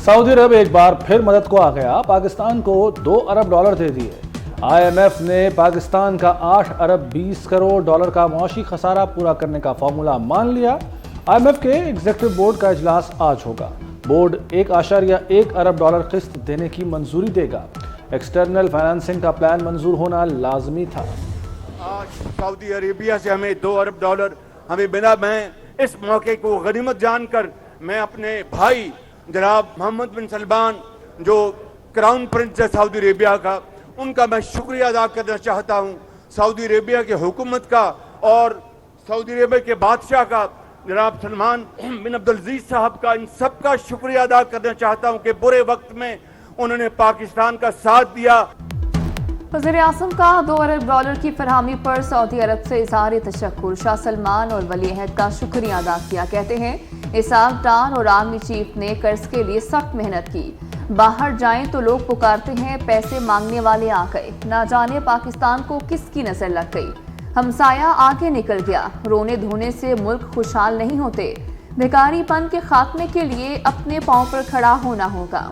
Saudi अरब एक बार फिर मदद को आ गया, पाकिस्तान को $2 अरब दे दिए। IMF ने पाकिस्तान का 8 अरब 20 करोड़ डॉलर का मौशी खसारा पूरा करने का फॉर्मूला मान लिया। IMF के एग्जीक्यूटिव बोर्ड का इजलास आज होगा। बोर्ड $1.1 अरब किस्त देने की मंजूरी देगा। एक्सटर्नल फाइनेंसिंग का प्लान मंजूर होना लाजमी था। आज सऊदी अरेबिया से हमें $2 अरब हमें मिला। मैं इस मौके को गनीमत जानकर मैं अपने भाई जनाब मोहम्मद बिन सलमान जो क्राउन प्रिंस है सऊदी अरेबिया का, उनका मैं शुक्रिया अदा करना चाहता हूँ। सऊदी अरेबिया की हुकूमत का और सऊदी अरेबिया के बादशाह का जनाब सलमान बिन अब्दुल अजीज साहब का, इन सब का शुक्रिया अदा करना चाहता हूँ कि बुरे वक्त में उन्होंने पाकिस्तान का साथ दिया। वज़ीर-ए-आज़म का $2 अरब की फरहमी पर सऊदी अरब से इज़हार तशक्कुर। शाह सलमान और वली अहद का शुक्रिया अदा किया। कहते हैं इसाक डार और आर्मी चीफ ने कर्ज के लिए सख्त मेहनत की। बाहर जाएं तो लोग पुकारते हैं पैसे मांगने वाले आ गए। ना जाने पाकिस्तान को किसकी नजर लग गई। हमसाया आगे निकल गया। रोने धोने से मुल्क खुशहाल नहीं होते। भिखारीपन के खात्मे के लिए अपने पांव पर खड़ा होना होगा।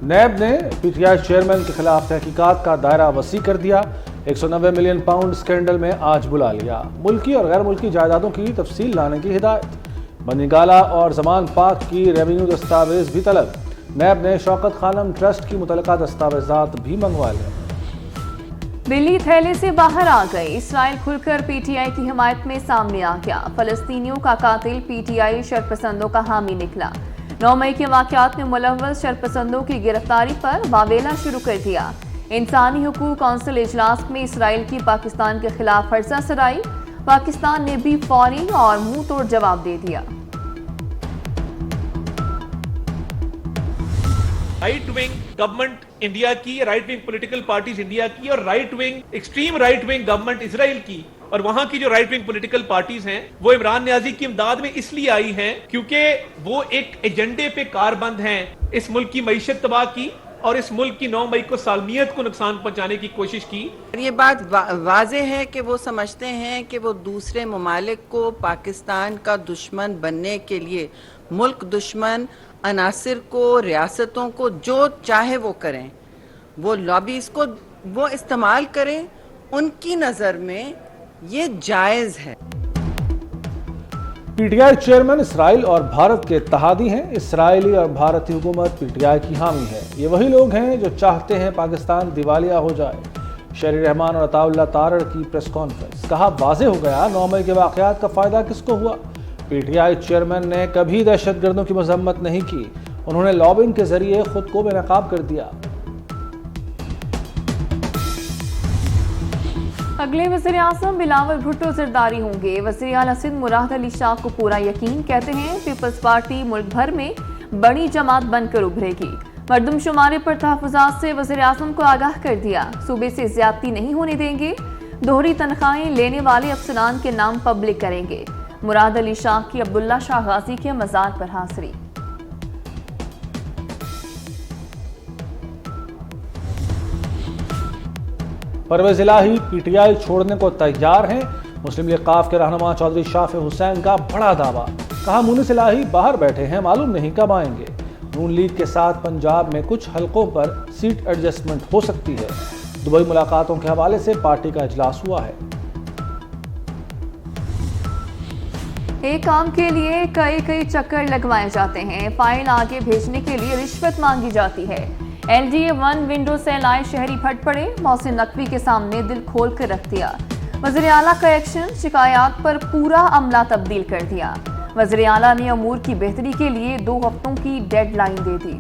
नैब ने PTI चेयरमैन के खिलाफ तहकीकात का दायरा वसी कर दिया। 190 मिलियन पाउंड स्कैंडल में आज बुला लिया। मुल्की और गैर मुल्की जायदादों की तफसील लाने की हिदायत। बनीगाला और जमान पाक की रेवेन्यू दस्तावेज भी तलब। नैब ने शौकत खानम ट्रस्ट की मुतलका दस्तावेजात भी मंगवा लिए। बिल्ली थैले से बाहर आ गई। इसराइल खुलकर PTI की हिमायत में सामने आ गया। फलस्तीनियों का कातिल PTI शरपसंदों का हामी निकला। 9 मई के वाक़यात में मुलव्वस शरपसंदों की गिरफ्तारी पर वावेला शुरू कर दिया। इंसानी हुकूक कौंसिल इजलास में इसराइल की पाकिस्तान के खिलाफ फर्जा सराई। पाकिस्तान ने भी फौरी और मुंह तोड़ जवाब दे दिया। राइट विंग गवर्नमेंट इंडिया की, right wing political parties India की और right wing extreme right wing government Israel की, और वहां की जो राइट विंग पॉलिटिकल पार्टीज हैं वो इमरान नियाजी की इमदाद में इसलिए आई हैं क्योंकि वो एक एजेंडे पे कारबंद हैं। इस मुल्क की मईशत तबाह की और इस मुल्क की 9 मई को सालमियत को नुकसान पहुंचाने की कोशिश की। ये बात वाजे है कि वो समझते हैं कि वो दूसरे ममालिक को पाकिस्तान का दुश्मन बनने के लिए, मुल्क दुश्मन अनासिर को, रियासतों को जो चाहे वो करें, वो लॉबीज को वो इस्तेमाल करें, उनकी नजर में ये जायज है। PTI चेयरमैन इसराइल और भारत के इत्तेहादी हैं। इसराइली और भारतीय हुकूमत PTI की हामी है। ये वही लोग हैं जो चाहते हैं पाकिस्तान दिवालिया हो जाए। शहरी रहमान और अताउल्लाह तारड़ की प्रेस कॉन्फ्रेंस। कहा वाज़ेह हो गया 9 मई के वाक़यात का फ़ायदा किसको हुआ। PTI चेयरमैन ने कभी दहशतगर्दों की मजम्मत नहीं की। उन्होंने लॉबिंग के जरिए खुद को बेनकाब कर दिया। अगले वज़ीर-ए-आज़म बिलावल भुट्टो ज़रदारी होंगे। वज़ीर आला सिंध मुराद अली शाह को पूरा यकीन। कहते हैं पीपल्स पार्टी मुल्क भर में बड़ी जमात बनकर उभरेगी। मरदमशुमारी पर तहफ़्फ़ुज़ात से वज़ीर-ए-आज़म को आगाह कर दिया। सूबे से ज़्यादती नहीं होने देंगे। दोहरी तनख्वाहें लेने वाले अफसरान के नाम पब्लिक करेंगे। मुराद अली शाह की अब्दुल्ला शाह गाजी के मज़ार पर हाज़री। परवेज़ इलाही PTI छोड़ने को तैयार हैं। मुस्लिम लीग काफ के रहनुमा चौधरी शाफे हुसैन का बड़ा दावा। कहा मुनीस इलाही बाहर बैठे हैं, मालूम नहीं कब आएंगे। नून लीग के साथ पंजाब में कुछ हलकों पर सीट एडजस्टमेंट हो सकती है। दुबई मुलाकातों के हवाले से पार्टी का इजलास हुआ है। एक काम के लिए कई चक्कर लगवाए जाते हैं। फाइल आगे भेजने के लिए रिश्वत मांगी जाती है। LDA 1 विंडो से लाए शहरी फट पड़े। मोहसिन नकवी के सामने दिल खोल कर रख दिया। वज़ीर आला का एक्शन, शिकायत पर पूरा अमला तब्दील कर दिया। वज़ीर आला ने अमूर की बेहतरी के लिए 2 हफ्तों की डेडलाइन दे दी।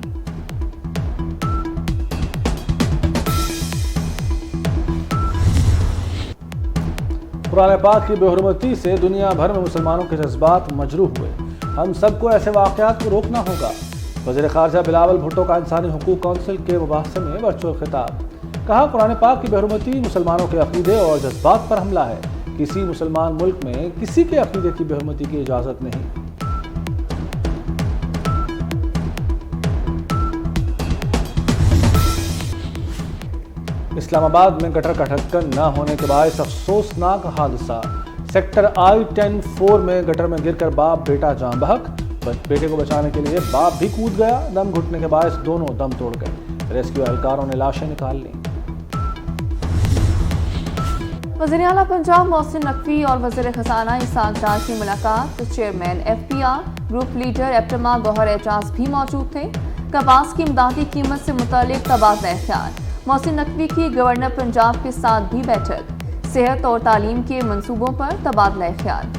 कुरान पाक की बेहुरमती से दुनिया भर में मुसलमानों के जज्बात मजरूह हुए। हम सबको ऐसे वाक़यात को रोकना होगा। वज़ीर ख़ारजा बिलावल भुट्टो का इंसानी हुकूक कौंसिल के मुबाहसे में वर्चुअल खिताब। कहा कुरान पाक की बेहुरमती मुसलमानों के अक़ीदे और जज्बात पर हमला है। किसी मुसलमान मुल्क में किसी के अक़ीदे की बेहुरमती की इजाज़त नहीं। इस्लामाबाद में गटर का ढक्कन न होने के बायस अफसोसनाक हादसा। सेक्टर I-10-4 में गटर में गिरकर बाप बेटा जान बहक। बेटे को बचाने के लिए बाप भी कूद गया, दम घुटने के बायस दोनों दम तोड़ गए। रेस्क्यू एहलकारों ने लाशें निकाल ली। वज़ीर आला पंजाब मोहसिन नकवी और वज़ीर खजाना इसाक डार की मुलाकात। Chairman FPR group leader APTMA Gohar Ejaz भी मौजूद थे। कपास की इमदादी कीमत से मुतालिक तबादला ख्याल। मोहसिन नकवी की गवर्नर पंजाब के साथ भी बैठक। सेहत और तालीम के मंसूबों पर तबादला ख्याल।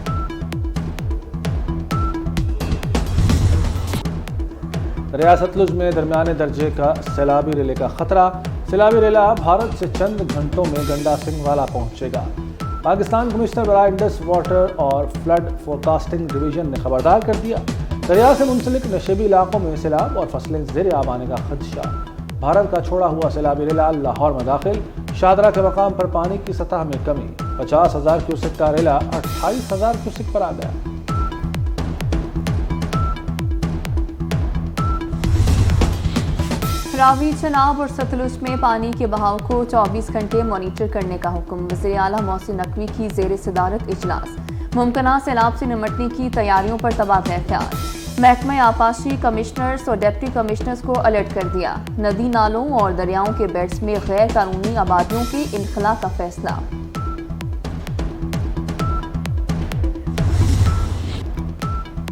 रियासत लुज में दरमियाने दर्जे का सैलाबी रेले का खतरा। सैलाबी रेला भारत से चंद घंटों में गंडा सिंह वाला पहुंचेगा। पाकिस्तान कमिश्नर बराए इंडस वाटर और फ्लड फोरकास्टिंग डिवीजन ने खबरदार कर दिया, दरिया से मुंसलिक नशेबी इलाकों में सैलाब और फसलें ज़ेर आब आने का खदशा। भारत का छोड़ा हुआ सैलाबी रेला लाहौर में दाखिल। शादरा के मकाम पर पानी की सतह में कमी। 50,000 क्यूसेक का रेला 28,000 क्यूसेक पर आ गया। रावी, चनाब और सतलुज में पानी के बहाव को 24 घंटे मॉनिटर करने का हुक्म। वज़ीर आला मोहसिन नकवी की ज़ेर सदारत इजलास। मुमकिना सैलाब से निमटने की तैयारियों पर तबादला ख्याल। महकमा आपाशी कमिश्नर्स और डिप्टी कमिश्नर्स को अलर्ट कर दिया। नदी नालों और दरियाओं के बेड्स में गैर कानूनी आबादियों के इनखला का फैसला।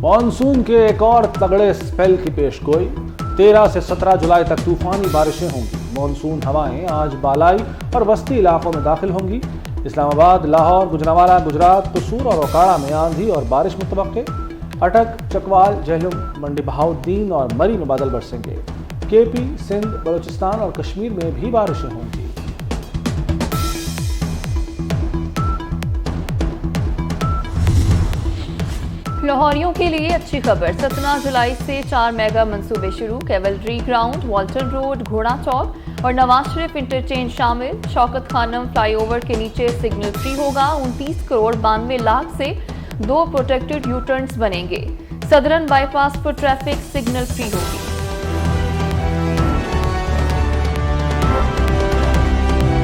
मानसून के एक और तगड़े स्पेल की पेशगोई। 13 से 17 जुलाई तक तूफानी बारिशें होंगी। मानसून हवाएं आज बालाई और बस्ती इलाकों में दाखिल होंगी। इस्लामाबाद, लाहौर, गुजरांवाला, गुजरात, कसूर और ओकाड़ा में आंधी और बारिश मुतवक्के। अटक, चकवाल, झेलम, मंडी बहाउद्दीन और मरी में बादल बरसेंगे। KP, सिंध, बलूचिस्तान और कश्मीर में भी बारिशें होंगी। लाहौरियों के लिए अच्छी खबर। 17 जुलाई से 4 मेगा मंसूबे शुरू। कैवलरी ग्राउंड, वाल्टन रोड, घोड़ा चौक और नवाज शरीफ इंटरचेंज शामिल। शौकत खानम फ्लाईओवर के नीचे सिग्नल फ्री होगा। 29 करोड़ 92 लाख से 2 प्रोटेक्टेड यू टर्न्स बनेंगे। सदरन बाईपास पर ट्रैफिक सिग्नल फ्री होगी।